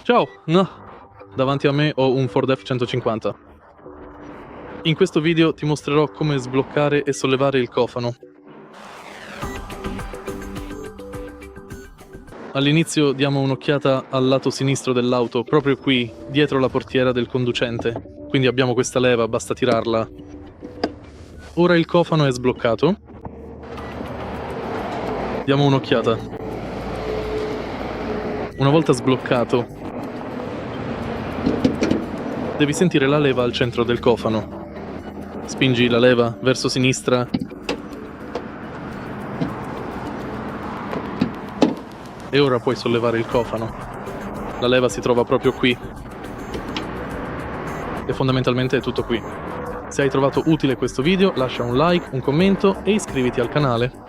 Ciao! No, davanti a me ho un Ford F150. In questo video ti mostrerò come sbloccare e sollevare il cofano. All'inizio diamo un'occhiata al lato sinistro dell'auto, proprio qui, dietro la portiera del conducente. Quindi abbiamo questa leva, basta tirarla. Ora il cofano è sbloccato. Diamo un'occhiata. Una volta sbloccato, devi sentire la leva al centro del cofano. Spingi la leva verso sinistra e ora puoi sollevare il cofano. La leva si trova proprio qui. E fondamentalmente è tutto qui. Se hai trovato utile questo video, lascia un like, un commento e iscriviti al canale.